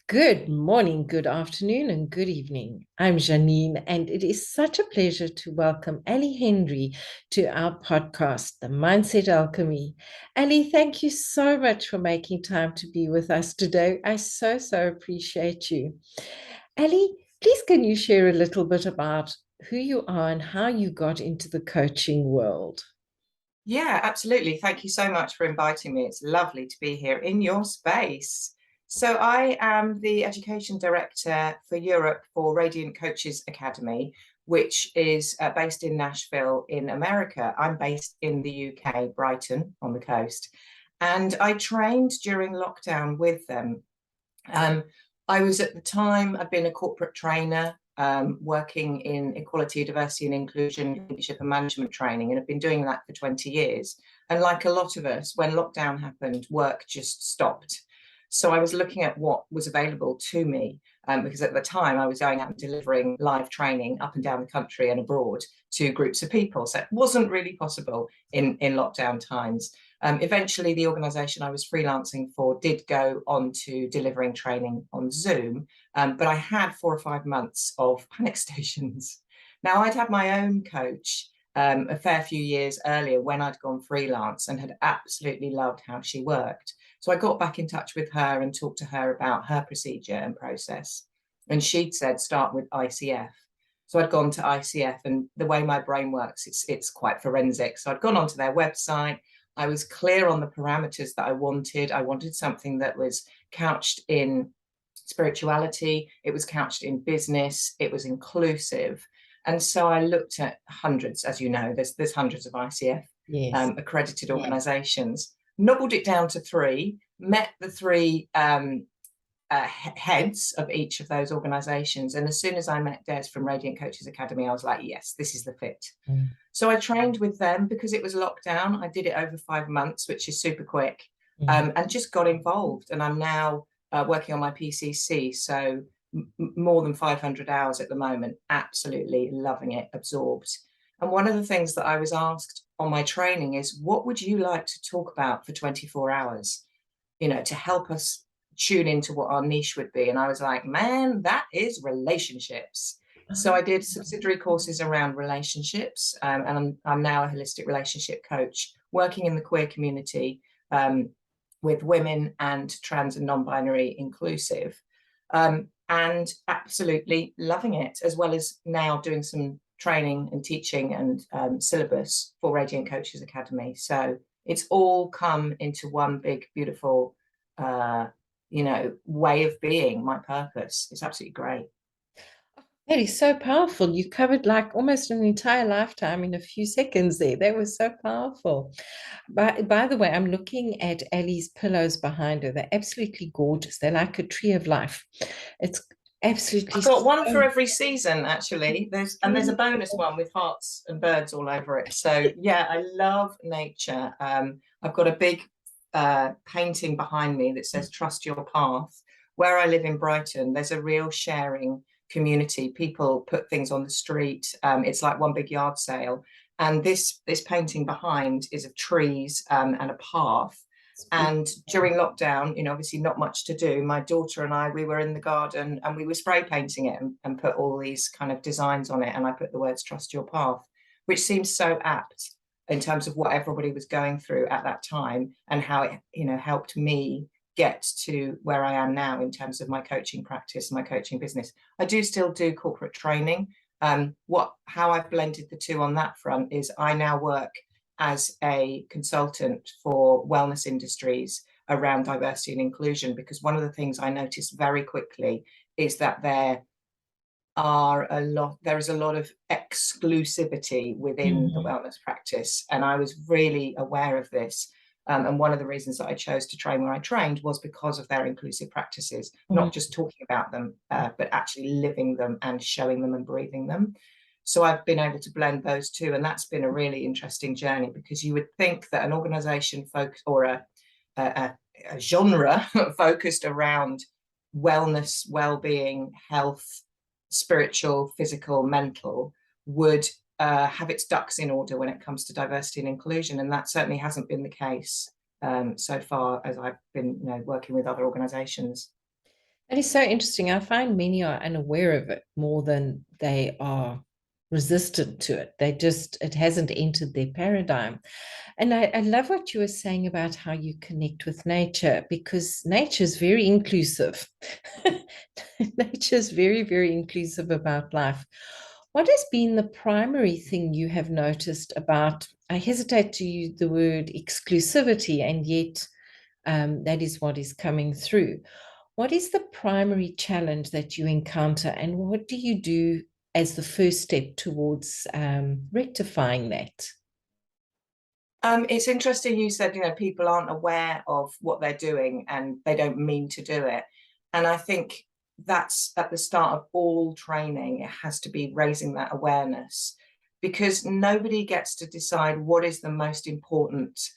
Good morning, good afternoon, and good evening. I'm Janine, and it is such a pleasure to welcome Hendry to our podcast, The Mindset Alchemy. Thank you so much for making time to be with us today. I so appreciate you. Ali, please can you share a little bit about who you are and how you got into the coaching world? Yeah, absolutely. Thank you so much for inviting me. It's lovely to be here in your space. So I am the education director for Europe for Radiant Coaches Academy, which is based in Nashville in America. I'm based in the UK, Brighton on the coast, and I trained during lockdown with them. I was at the time, I'd been a corporate trainer, working in equality, diversity and inclusion, leadership and management training, and I've been doing that for 20 years. And like a lot of us, when lockdown happened, work just stopped. So I was looking at what was available to me, because at the time I was going out and delivering live training up and down the country and abroad to groups of people. So it wasn't really possible in lockdown times. Eventually, the organisation I was freelancing for did go on to delivering training on Zoom, but I had 4 or 5 months of panic stations. Now, I'd had my own coach a fair few years earlier when I'd gone freelance and had absolutely loved how she worked. So I got back in touch with her and talked to her about her procedure and process. And she'd said, start with ICF. So I'd gone to ICF, and the way my brain works, it's quite forensic. So I'd gone onto their website. I was clear on the parameters that I wanted. I wanted something that was couched in spirituality. It was couched in business. It was inclusive. And so I looked at hundreds, as you know, there's hundreds of ICF accredited organizations, nobbled it down to three, met the three heads of each of those organizations. And as soon as I met Des from Radiant Coaches Academy, I was like, yes, this is the fit. So I trained with them because it was lockdown. I did it over 5 months, which is super quick, and just got involved. And I'm now working on my PCC. So more than 500 hours at the moment, absolutely loving it, absorbed. And one of the things that I was asked on my training is, what would you like to talk about for 24 hours, to help us tune into what our niche would be? And I was like, man, that is relationships. So I did subsidiary courses around relationships, and I'm now a holistic relationship coach working in the queer community, with women and trans and non-binary inclusive, and absolutely loving it, as well as now doing some training and teaching and syllabus for Radiant Coaches Academy. So it's all come into one big, beautiful, way of being, my purpose. It's absolutely great. That is so powerful. You covered like almost an entire lifetime in a few seconds there. That was so powerful. By the way, I'm looking at Ellie's pillows behind her. They're absolutely gorgeous. They're like a tree of life. It's absolutely. I've got one for every season, actually. There's a bonus one with hearts and birds all over it. So yeah, I love nature. I've got a big painting behind me that says "Trust Your Path." Where I live in Brighton, there's a real sharing community. People put things on the street. It's like one big yard sale. And this painting behind is of trees and a path. And during lockdown, obviously not much to do. My daughter and I, we were in the garden and we were spray painting it and put all these kind of designs on it. And I put the words "Trust Your Path," which seems so apt in terms of what everybody was going through at that time and how it, helped me get to where I am now in terms of my coaching practice, my coaching business. I do still do corporate training. How I've blended the two on that front is I now work as a consultant for wellness industries around diversity and inclusion, because one of the things I noticed very quickly is that there is a lot of exclusivity within the wellness practice. And I was really aware of this. And one of the reasons that I chose to train where I trained was because of their inclusive practices, not just talking about them, but actually living them and showing them and breathing them. So I've been able to blend those two. And that's been a really interesting journey, because you would think that an organization focused, or a genre focused around wellness, well-being, health, spiritual, physical, mental, would have its ducks in order when it comes to diversity and inclusion. And that certainly hasn't been the case so far as I've been working with other organizations. It is so interesting. I find many are unaware of it more than they are resistant to it. It hasn't entered their paradigm. And I love what you were saying about how you connect with nature, because nature is very inclusive. Nature is very, very inclusive about life. What has been the primary thing you have noticed about, I hesitate to use the word exclusivity, and yet that is what is coming through. What is the primary challenge that you encounter, and what do you do as the first step towards rectifying that? It's interesting you said, people aren't aware of what they're doing and they don't mean to do it. And I think that's at the start of all training. It has to be raising that awareness, because nobody gets to decide what is the most important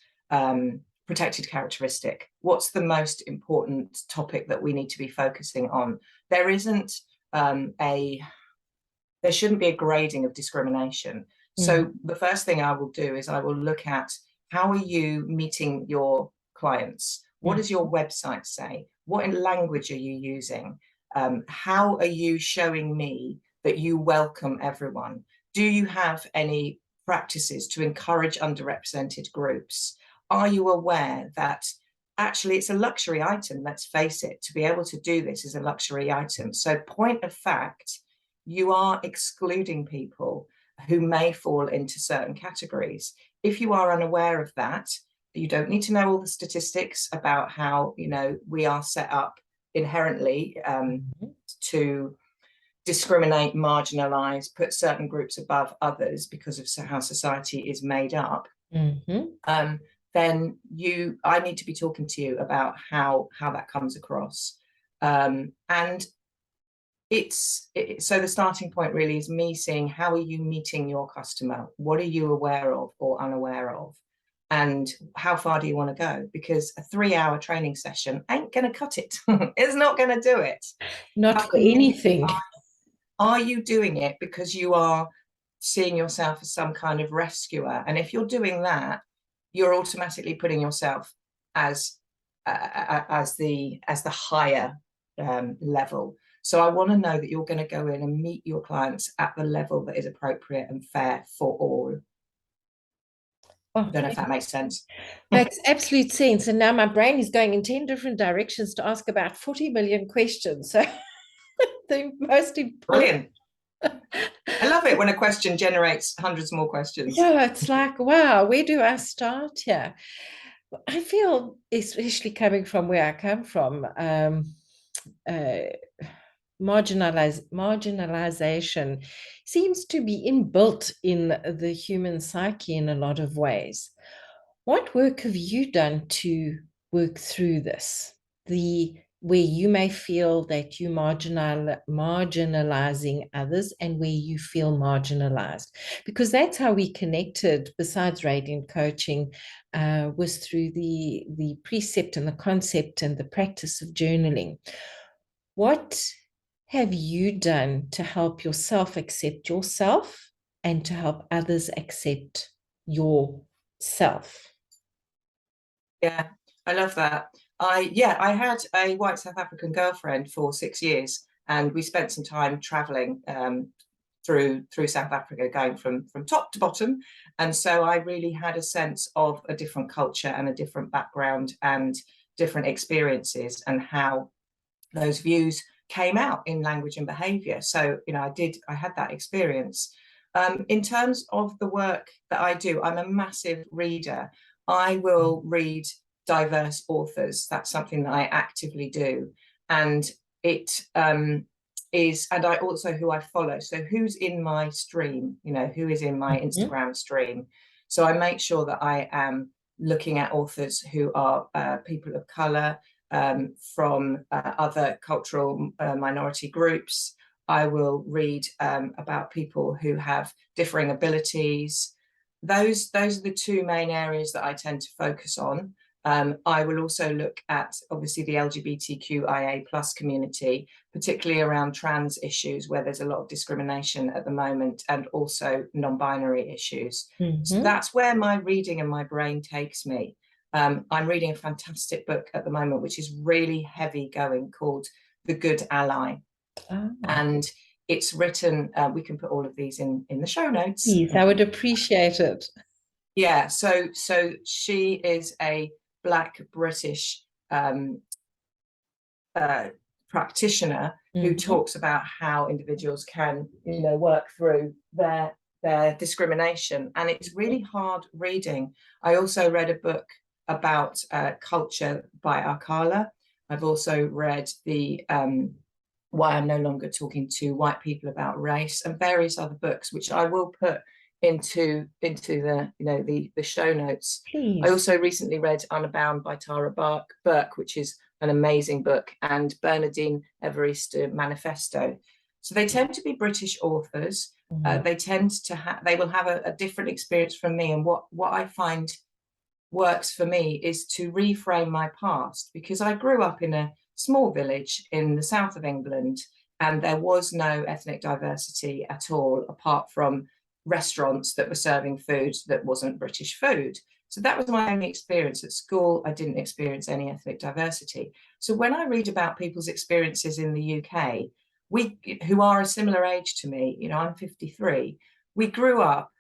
protected characteristic. What's the most important topic that we need to be focusing on? There isn't there shouldn't be a grading of discrimination. So the first thing I will do is I will look at, how are you meeting your clients? What does your website say? What language are you using? How are you showing me that you welcome everyone? Do you have any practices to encourage underrepresented groups? Are you aware that actually it's a luxury item? Let's face it, to be able to do this is a luxury item. So point of fact, you are excluding people who may fall into certain categories. If you are unaware of that, you don't need to know all the statistics about how, we are set up inherently to discriminate, marginalize, put certain groups above others because of how society is made up. Then I need to be talking to you about how that comes across. And so the starting point really is me seeing, how are you meeting your customer? What are you aware of or unaware of? And how far do you want to go? Because a 3-hour training session ain't going to cut it. It's not going to do it. Not for anything. Are you doing it because you are seeing yourself as some kind of rescuer? And if you're doing that, you're automatically putting yourself as the higher level. So I want to know that you're going to go in and meet your clients at the level that is appropriate and fair for all. I don't know if that makes sense. Makes absolute sense. And now my brain is going in 10 different directions to ask about 40 million questions. So the most important. Brilliant. I love it when a question generates hundreds more questions. Yeah, it's like, wow, where do I start here? I feel, especially coming from where I come from, marginalization seems to be inbuilt in the human psyche in a lot of ways. What work have you done to work through this? Where you may feel that you marginalizing others, and where you feel marginalized, because that's how we connected. Besides radiant coaching, was through the precept and the concept and the practice of journaling. What have you done to help yourself accept yourself and to help others accept yourself? Yeah, I love that. I had a white South African girlfriend for 6 years, and we spent some time traveling through South Africa, going from top to bottom. And so I really had a sense of a different culture and a different background and different experiences, and how those views came out in language and behavior. So, I had that experience. In terms of the work that I do, I'm a massive reader. I will read diverse authors. That's something that I actively do. And it is, and I also who I follow. So who's in my stream, who is in my Instagram stream. So I make sure that I am looking at authors who are people of color, from other cultural minority groups. I will read about people who have differing abilities. Those are the two main areas that I tend to focus on. I will also look at, obviously, the LGBTQIA plus community, particularly around trans issues, where there's a lot of discrimination at the moment, and also non-binary issues. So that's where my reading and my brain takes me. I'm reading a fantastic book at the moment, which is really heavy going, called The Good Ally. Oh. And it's written, we can put all of these in the show notes. Please, I would appreciate it. Yeah, so she is a Black British practitioner who talks about how individuals can, work through their discrimination, and it's really hard reading. I also read a book about culture by Akala. I've also read the Why I'm No Longer Talking to White People About Race, and various other books, which I will put into the show notes. Please. I also recently read Unbound by Tara Burke, which is an amazing book, and Bernardine Evaristo Manifesto. So they tend to be British authors. They tend to they will have a different experience from me. And what I find works for me is to reframe my past, because I grew up in a small village in the south of England, and there was no ethnic diversity at all, apart from restaurants that were serving food that wasn't British food. So that was my only experience. At school, I didn't experience any ethnic diversity. So when I read about people's experiences in the UK, who are a similar age to me, I'm 53, we grew up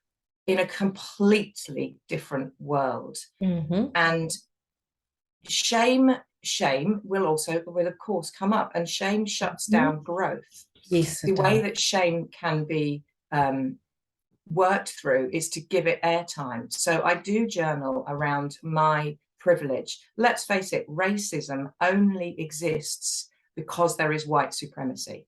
in a completely different world. And shame will of course come up, and shame shuts down growth. Yes, the way that shame can be worked through is to give it airtime. So I do journal around my privilege. Let's face it, racism only exists because there is white supremacy.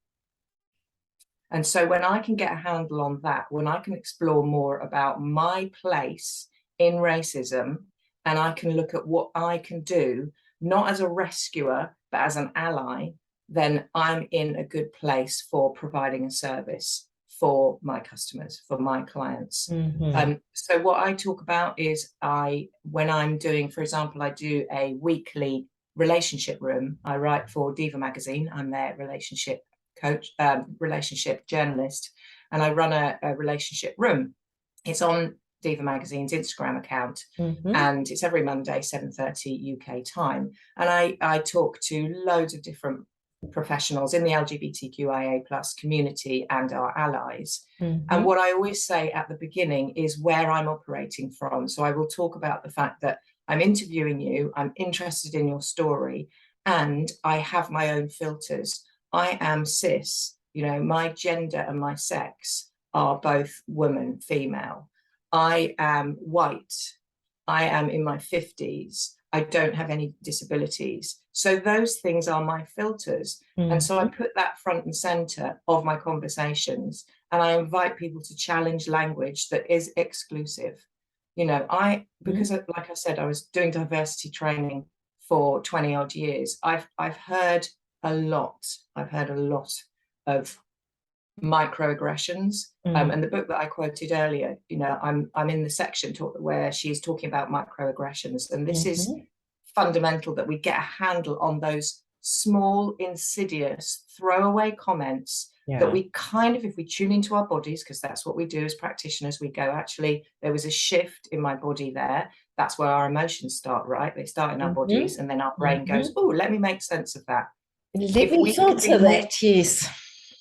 And so when I can get a handle on that, when I can explore more about my place in racism, and I can look at what I can do, not as a rescuer, but as an ally, then I'm in a good place for providing a service for my customers, for my clients. So what I talk about is when I'm doing, for example, I do a weekly relationship room. I write for DIVA Magazine. I'm their relationship coach, relationship journalist, and I run a relationship room. It's on DIVA Magazine's Instagram account, and it's every Monday, 7:30 UK time. And I talk to loads of different professionals in the LGBTQIA plus community and our allies. And what I always say at the beginning is where I'm operating from. So I will talk about the fact that I'm interviewing you, I'm interested in your story, and I have my own filters. I am cis, my gender and my sex are both woman, female. I am white. I am in my 50s. I don't have any disabilities. So those things are my filters. And so I put that front and center of my conversations, and I invite people to challenge language that is exclusive. Because like I said, I was doing diversity training for 20 odd years. I've heard a lot. I've heard a lot of microaggressions. And the book that I quoted earlier, I'm in the section where she's talking about microaggressions, and this is fundamental, that we get a handle on those small, insidious, throwaway comments that we if we tune into our bodies, because that's what we do as practitioners, we go, actually, there was a shift in my body there. That's where our emotions start, right? They start in our bodies, and then our brain goes, oh, let me make sense of that. Let me filter that, yes.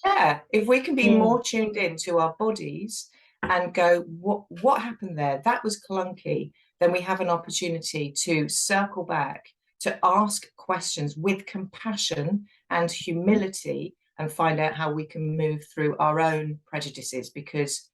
Yeah, if we can be more tuned into our bodies and go, what happened there? That was clunky. Then we have an opportunity to circle back, to ask questions with compassion and humility, and find out how we can move through our own prejudices, because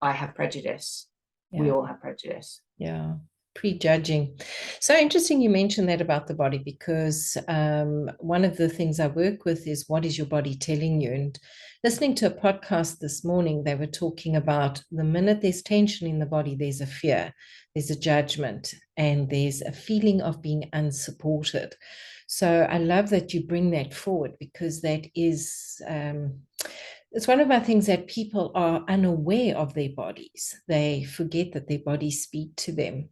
I have prejudice. We all have prejudice. Yeah. Prejudging. So interesting you mentioned that about the body, because one of the things I work with is, what is your body telling you? And listening to a podcast this morning, they were talking about the minute there's tension in the body, there's a fear, there's a judgment, and there's a feeling of being unsupported. So I love that you bring that forward, because that is it's one of my things, that people are unaware of their bodies. They forget that their bodies speak to them.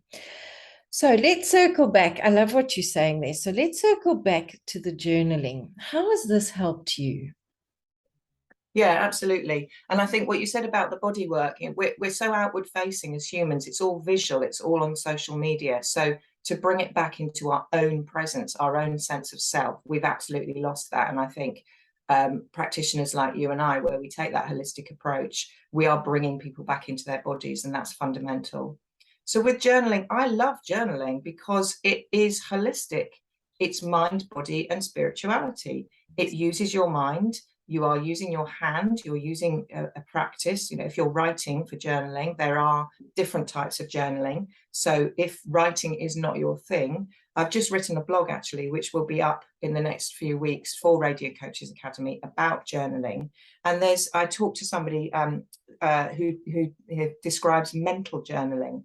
So let's circle back. I love what you're saying there. So let's circle back to the journaling. How has this helped you? Yeah, absolutely. And I think what you said about the body work, we're so outward facing as humans. It's all visual. It's all on social media. So to bring it back into our own presence, our own sense of self. We've absolutely lost that. And I think practitioners like you and I, where we take that holistic approach, we are bringing people back into their bodies, and that's fundamental. So with journaling, I love journaling because it is holistic. It's mind, body, and spirituality. It uses your mind. You are using your hand. You're using a practice. You know, if you're writing for journaling, there are different types of journaling. So if writing is not your thing, I've just written a blog actually, which will be up in the next few weeks for Radiant Coaches Academy about journaling. And I talked to somebody who describes mental journaling,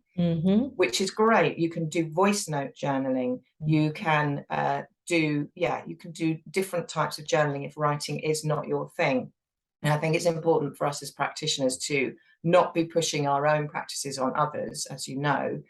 which is great. You can do voice note journaling. You can you can do different types of journaling if writing is not your thing. And I think it's important for us as practitioners to not be pushing our own practices on others. As you know,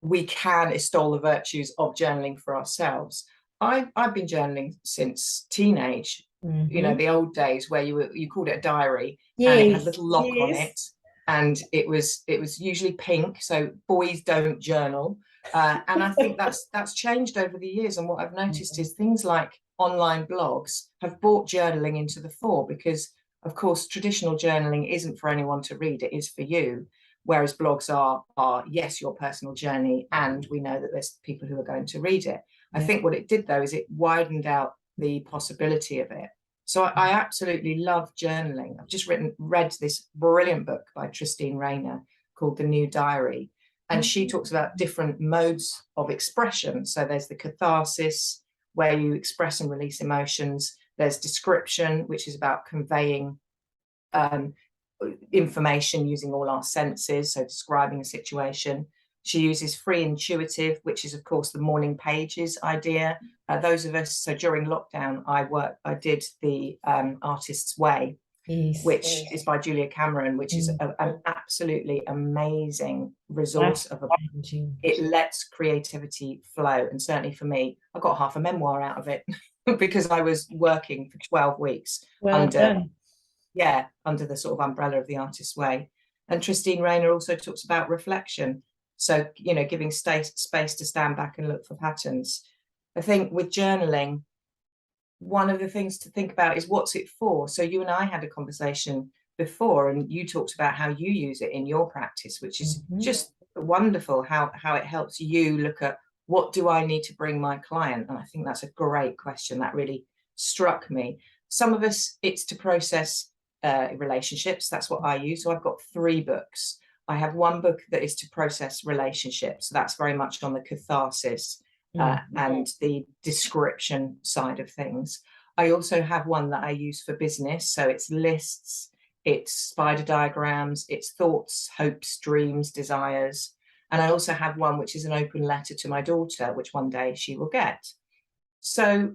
we can extol the virtues of journaling for ourselves. I've been journaling since teenage. You know, the old days where you called it a diary, and it had a little lock on it, and it was usually pink, so boys don't journal. And I think that's changed over the years. And what I've noticed is things like online blogs have brought journaling into the fore, because of course traditional journaling isn't for anyone to read, it is for you. Whereas blogs are yes, your personal journey, and we know that there's people who are going to read it. I think what it did though is it widened out the possibility of it. So I absolutely love journaling. I've just read this brilliant book by Christine Rayner called The New Diary. And she talks about different modes of expression. So there's the catharsis, where you express and release emotions. There's description, which is about conveying information using all our senses, so describing a situation. She uses free intuitive, which is of course the morning pages idea. Those of us, so during lockdown, I did the Artist's Way, which is by Julia Cameron, which is an absolutely amazing resource of a book. It lets creativity flow, and certainly for me, I got half a memoir out of it because I was working for 12 weeks under the sort of umbrella of the Artist's Way. And Christine Rayner also talks about reflection. So, you know, giving space to stand back and look for patterns. I think with journaling, one of the things to think about is what's it for? So you and I had a conversation before, and you talked about how you use it in your practice, which is just wonderful, how it helps you look at what do I need to bring my client? And I think that's a great question. That really struck me. Some of us, it's to process relationships. That's what I use. So I've got 3 books. I have one book that is to process relationships. So that's very much on the catharsis and the description side of things. I also have one that I use for business. So it's lists, it's spider diagrams, it's thoughts, hopes, dreams, desires. And I also have one which is an open letter to my daughter, which one day she will get. So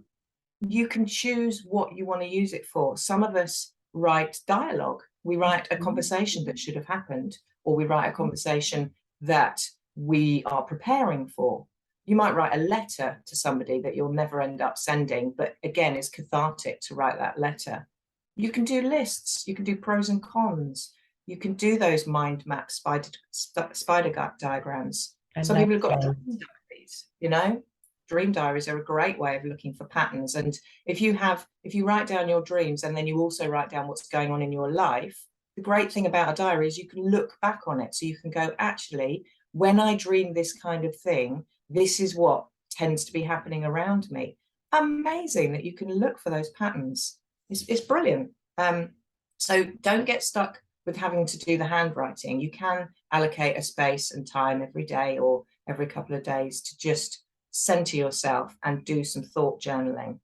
you can choose what you want to use it for. Some of us write dialogue. We write a conversation that should have happened, or we write a conversation that we are preparing for. You might write a letter to somebody that you'll never end up sending, but again, it's cathartic to write that letter. You can do lists, you can do pros and cons, you can do those mind map spider diagrams. Some people have got dream diaries, you know. Dream diaries are a great way of looking for patterns. And if you write down your dreams and then you also write down what's going on in your life, the great thing about a diary is you can look back on it. So you can go, actually, when I dream this kind of thing, this is what tends to be happening around me. Amazing that you can look for those patterns. It's brilliant. So don't get stuck with having to do the handwriting. You can allocate a space and time every day or every couple of days to just center yourself and do some thought journaling.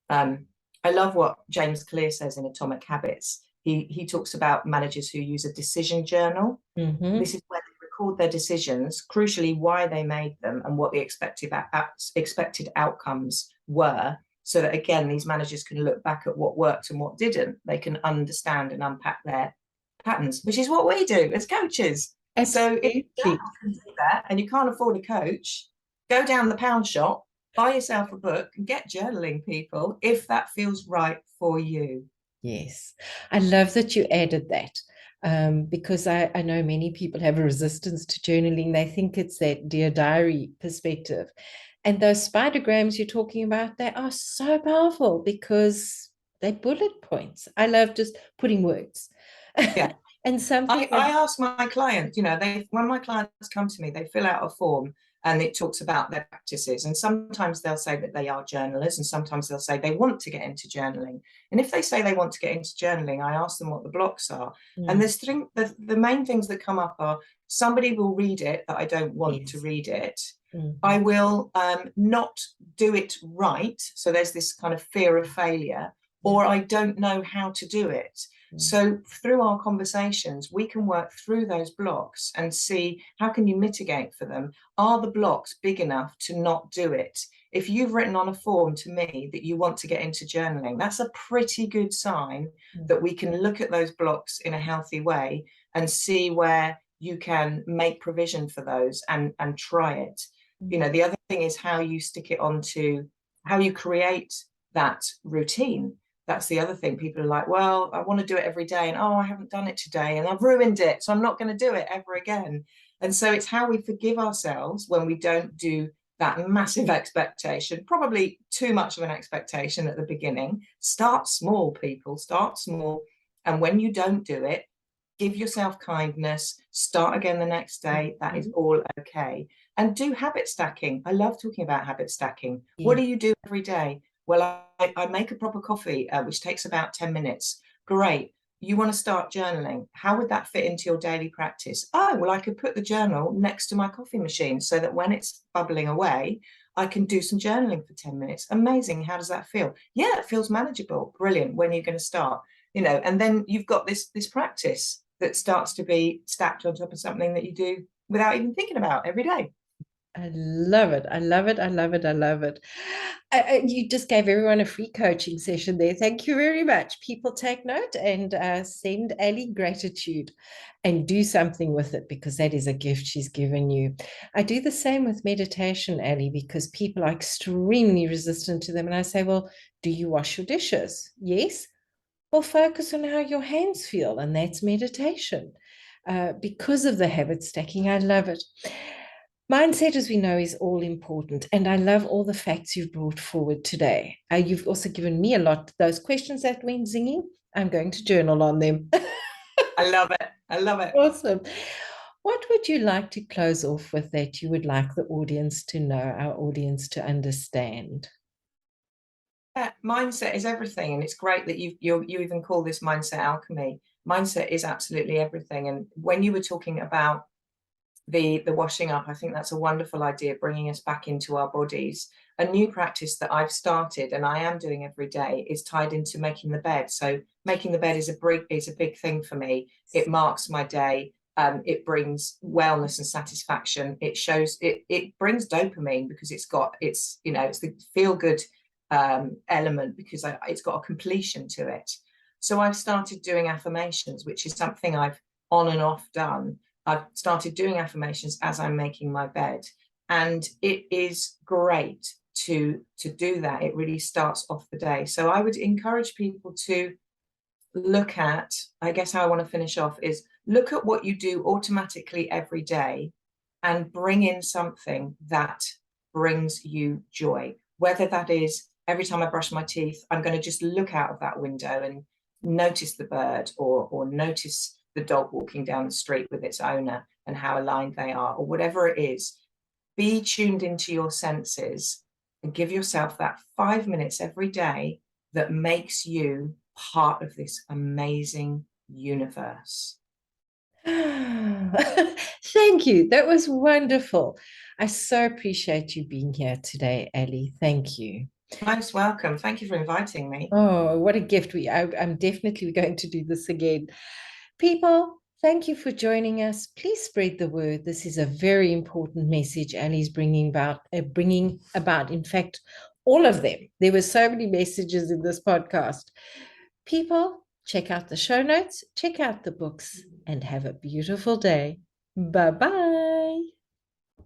I love what James Clear says in Atomic Habits. He talks about managers who use a decision journal. This is where they record their decisions, crucially why they made them and what the expected outcomes were, so that again these managers can look back at what worked and what didn't. They can understand and unpack their patterns, which is what we do as coaches. So if you can do that and you can't afford a coach, go down the pound shop, buy yourself a book and get journaling, people, if that feels right for you. Yes, I love that you added that. because I know many people have a resistance to journaling. They think it's that Dear Diary perspective. And those spidergrams you're talking about, they are so powerful because they're bullet points. I love just putting words. Yeah. And something I ask my clients, when my clients come to me, they fill out a form and it talks about their practices. And sometimes they'll say that they are journalers, and sometimes they'll say they want to get into journaling. And if they say they want to get into journaling, I ask them what the blocks are. And the main things that come up are somebody will read it that I don't want to read it. I will not do it right. So there's this kind of fear of failure, or I don't know how to do it. So through our conversations, we can work through those blocks and see how can you mitigate for them. Are the blocks big enough to not do it? If you've written on a form to me that you want to get into journaling, that's a pretty good sign that we can look at those blocks in a healthy way and see where you can make provision for those and try it. The other thing is how you stick it onto, how you create that routine. That's the other thing. People are like, well, I want to do it every day, and I haven't done it today and I've ruined it, so I'm not going to do it ever again. And so it's how we forgive ourselves when we don't do that massive expectation, probably too much of an expectation at the beginning. Start small, people, start small. And when you don't do it, give yourself kindness, start again the next day. That is all okay. And do habit stacking. I love talking about habit stacking. What do you do every day? Well, I make a proper coffee, which takes about 10 minutes. Great. You want to start journaling. How would that fit into your daily practice? Oh, well, I could put the journal next to my coffee machine so that when it's bubbling away, I can do some journaling for 10 minutes. Amazing. How does that feel? Yeah, it feels manageable. Brilliant. When are you going to start? And then you've got this practice that starts to be stacked on top of something that you do without even thinking about every day. I love it. I love it. I love it. I love it. You just gave everyone a free coaching session there. Thank you very much. People take note and send Ali gratitude and do something with it, because that is a gift she's given you. I do the same with meditation, Ali, because people are extremely resistant to them. And I say, well, do you wash your dishes? Yes. Well, focus on how your hands feel, and that's meditation. Because of the habit stacking, I love it. Mindset, as we know, is all important. And I love all the facts you've brought forward today. You've also given me a lot. Those questions that went zinging, I'm going to journal on them. I love it. I love it. Awesome. What would you like to close off with that you would like the audience to know, our audience to understand? Mindset is everything. And it's great that you even call this mindset alchemy. Mindset is absolutely everything. And when you were talking about the washing up, I think that's a wonderful idea, bringing us back into our bodies. A new practice that I've started and I am doing every day is tied into making the bed. So making the bed is a big thing for me. It marks my day. It brings wellness and satisfaction. It shows it brings dopamine because it's the feel good element, because it's got a completion to it. So I've started doing affirmations, which is something I've on and off done. I've started doing affirmations as I'm making my bed, and it is great to do that. It really starts off the day. So I would encourage people to look at, I guess how I want to finish off is look at what you do automatically every day and bring in something that brings you joy. Whether that is every time I brush my teeth, I'm going to just look out of that window and notice the bird, or notice the dog walking down the street with its owner and how aligned they are, or whatever it is. Be tuned into your senses and give yourself that 5 minutes every day that makes you part of this amazing universe. Thank you. That was wonderful. I so appreciate you being here today, Ali. Thank you. Most welcome. Thank you for inviting me. Oh, what a gift. I'm definitely going to do this again. People, thank you for joining us. Please spread the word. This is a very important message Ali's bringing about. In fact, all of them. There were so many messages in this podcast. People, check out the show notes, check out the books, and have a beautiful day. Bye-bye.